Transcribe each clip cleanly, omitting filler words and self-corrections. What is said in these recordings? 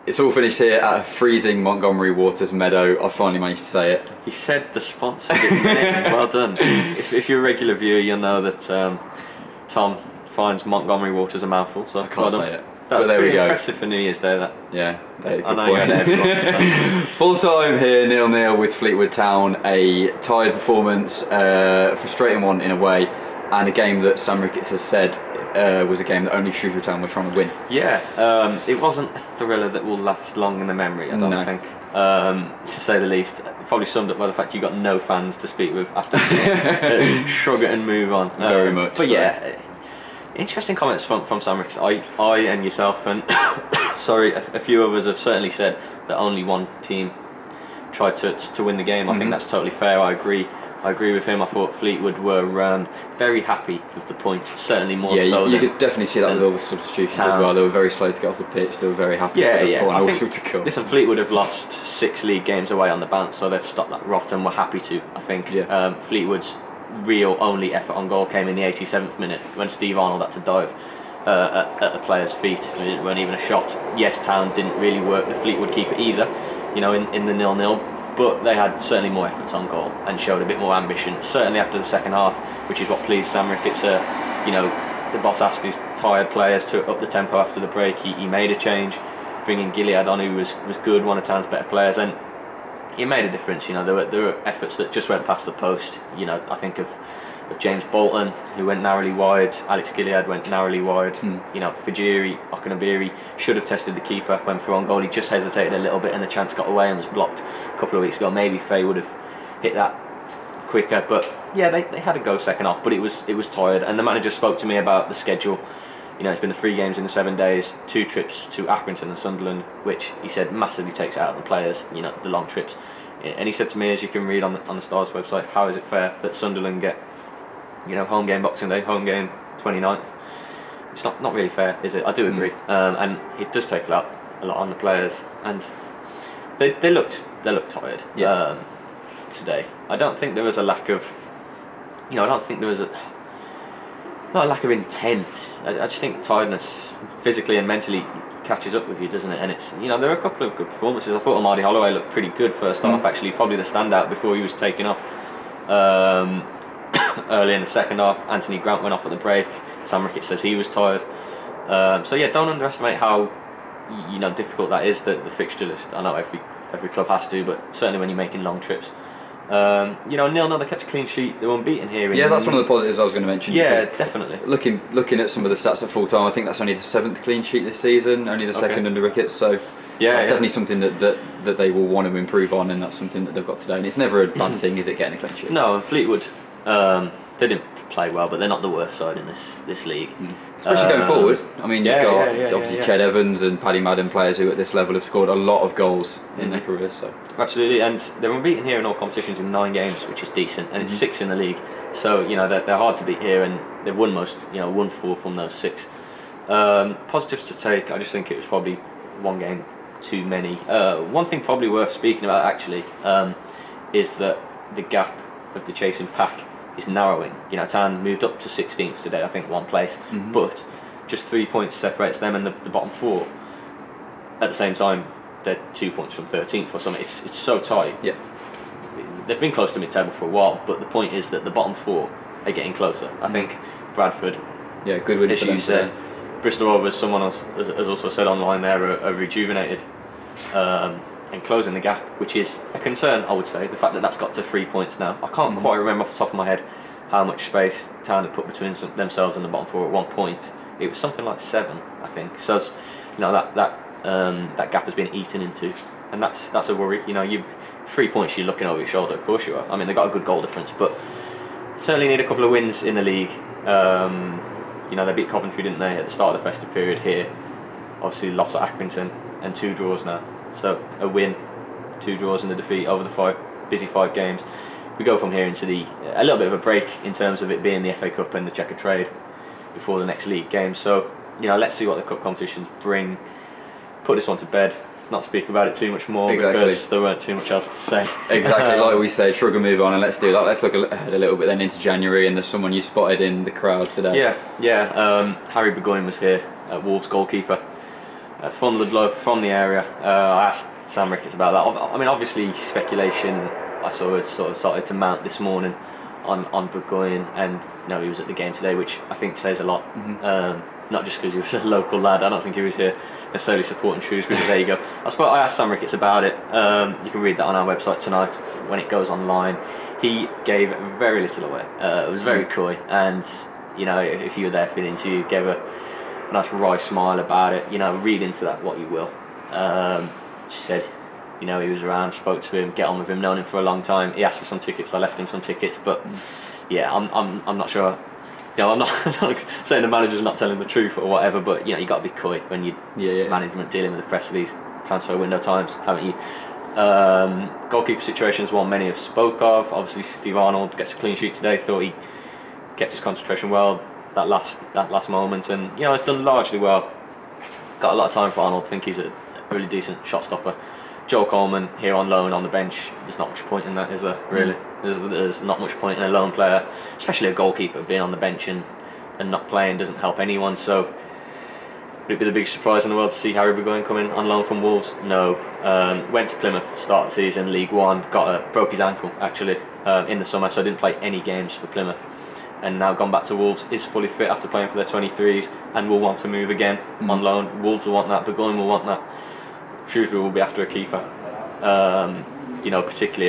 It's all finished here at a freezing Montgomery Waters meadow. I finally managed to say it. He said the sponsor. Well done. If you're a regular viewer, you'll know that Tom finds Montgomery Waters a mouthful. So I can't say it. That was there we go. Impressive for New Year's Day. That. Yeah. I know you had it. Full time here, 0-0 with Fleetwood Town. A tired performance, frustrating one in a way, and a game that Sam Ricketts has said was a game that only Shrewsbury Town were trying to win. Yeah, it wasn't a thriller that will last long in the memory, I don't think, to say the least. Probably summed up by the fact you got no fans to speak with after shrug it and move on. Very much. But so. Yeah, interesting comments from Sam Ricketts. I and yourself and sorry, a few others have certainly said that only one team tried to win the game. I think that's totally fair. I agree with him. I thought Fleetwood were very happy with the point, certainly more so. You could definitely see that with all the substitutions as well. They were very slow to get off the pitch. They were very happy for the final whistle to come. Listen, Fleetwood have lost 6 league games away on the bounce, so they've stopped that rot and were happy to, I think. Fleetwood's real only effort on goal came in the 87th minute when Steve Arnold had to dive at the player's feet. It weren't even a shot. Yes, Town didn't really work the Fleetwood keeper either, in the 0-0. But they had certainly more efforts on goal and showed a bit more ambition, certainly after the second half, which is what pleased Sam Ricketts. The boss asked his tired players to up the tempo after the break. He made a change, bringing Gilead on, who was good, one of Town's better players, and it made a difference. There were efforts that just went past the post. I think of James Bolton, who went narrowly wide. Alex Gilead went narrowly wide. Fajiri, Okunabiri should have tested the keeper, went for on goal. He just hesitated a little bit and the chance got away and was blocked a couple of weeks ago. Maybe Faye would have hit that quicker, but yeah, they had a go second half, but it was tired. And the manager spoke to me about the schedule. It's been the 3 games in the 7 days, 2 trips to Accrington and Sunderland, which he said massively takes out on the players, the long trips. And he said to me, as you can read on the Stars website, how is it fair that Sunderland get home game Boxing Day, home game 29th. It's not really fair, is it? I do agree, and it does take a lot on the players, and they looked tired today. I don't think there was a lack of, I don't think there was not a lack of intent. I just think tiredness, physically and mentally, catches up with you, doesn't it? And it's there are a couple of good performances. I thought Amadi Holloway looked pretty good first half. Actually, probably the standout before he was taken off. Early in the second half, Anthony Grant went off at the break. Sam Ricketts says he was tired. So yeah, don't underestimate how difficult that is. The fixture list. I know every club has to, but certainly when you're making long trips. 0-0, they kept a clean sheet. They were unbeaten here. That's one of the positives I was going to mention. Yeah, definitely. Looking at some of the stats at full time, I think that's only the 7th clean sheet this season, only the second under Ricketts. So that's definitely something that they will want to improve on, and that's something that they've got today. And it's never a bad thing, is it, getting a clean sheet? No, and Fleetwood, they didn't play well, but they're not the worst side in this league. Especially going forward. I mean, you've got obviously Ched Evans and Paddy Madden, players who at this level have scored a lot of goals in their careers. So absolutely, and they're unbeaten here in all competitions in 9 games, which is decent, and it's 6 in the league. So they're hard to beat here, and they've won won 4 from those 6. Positives to take. I just think it was probably 1 game too many. One thing probably worth speaking about actually is that the gap of the chasing pack is narrowing. Town moved up to 16th today, I think 1 place, but just 3 points separates them and the bottom 4. At the same time, they're 2 points from 13th or something. It's so tight. Yeah, they've been close to mid-table for a while, but the point is that the bottom 4 are getting closer. I think Bradford, good win, as you said, Bristol Rovers, someone else has also said online there, are rejuvenated and closing the gap, which is a concern, I would say. The fact that that's got to 3 points now. I can't quite remember off the top of my head how much space Town had put between themselves and the bottom 4 at one point. It was something like 7, I think. So that gap has been eaten into, and that's a worry. 3 points, you're looking over your shoulder. Of course you are. I mean, they got a good goal difference, but certainly need a couple of wins in the league. They beat Coventry, didn't they, at the start of the festive period here. Obviously lost at Accrington, and 2 draws now. So a win, 2 draws and a defeat over the busy 5 games. We go from here into a little bit of a break in terms of it being the FA Cup and the Checker Trade before the next league game. So let's see what the cup competitions bring. Put this one to bed. Not speak about it too much more because there weren't too much else to say. Exactly, like we said, shrug and move on, and let's do that. Let's look ahead a little bit then into January, and there's someone you spotted in the crowd today. Harry Burgoyne was here, Wolves goalkeeper. Fun Ludlow, from the area. I asked Sam Ricketts about that. I mean, obviously, speculation I saw had sort of started to mount this morning on Burgoyne, and he was at the game today, which I think says a lot. Not just because he was a local lad. I don't think he was here necessarily supporting Shrewsbury, but there you go. I asked Sam Ricketts about it. You can read that on our website tonight when it goes online. He gave very little away. It was very coy, and if you were there for the interview, gave a nice wry smile about it. Read into that what you will. Said, he was around, spoke to him, get on with him, known him for a long time. He asked for some tickets, I left him some tickets, but yeah, I'm not sure. I'm not saying the manager's not telling the truth or whatever, but you got to be coy when you management dealing with the press of these transfer window times, haven't you? Goalkeeper situations, one many have spoke of. Obviously, Steve Arnold gets a clean sheet today. Thought he kept his concentration well that last moment, and it's done largely well. Got a lot of time for Arnold. I think he's a really decent shot stopper. Joel Coleman here on loan on the bench. There's not much point in that, is there? Really, there's not much point in a lone player, especially a goalkeeper, being on the bench and not playing doesn't help anyone. So would it be the biggest surprise in the world to see Harry Burgoyne coming on loan from Wolves? No. Went to Plymouth start of the season, League One. Broke his ankle actually in the summer, so didn't play any games for Plymouth. And now gone back to Wolves, is fully fit after playing for their 23s, and will want to move again on loan. Wolves will want that. Burgoyne will want that. Shrewsbury will be after a keeper, particularly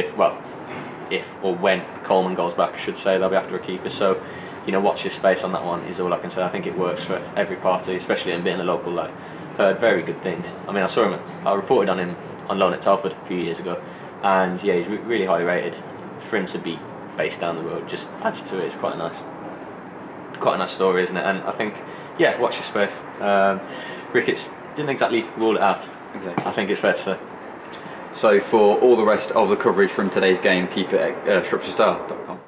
if or when Coleman goes back, I should say, they'll be after a keeper. So, watch this space on that one is all I can say. I think it works for every party, especially him being a local lad. Heard very good things. I mean, I reported on him on loan at Telford a few years ago, and yeah, he's really highly rated. For him to be based down the road just adds to it. It's quite a nice story, isn't it? And I think, watch this space. Ricketts didn't exactly rule it out. Exactly. I think it's fair to say. So for all the rest of the coverage from today's game, keep it at shropshirestar.com.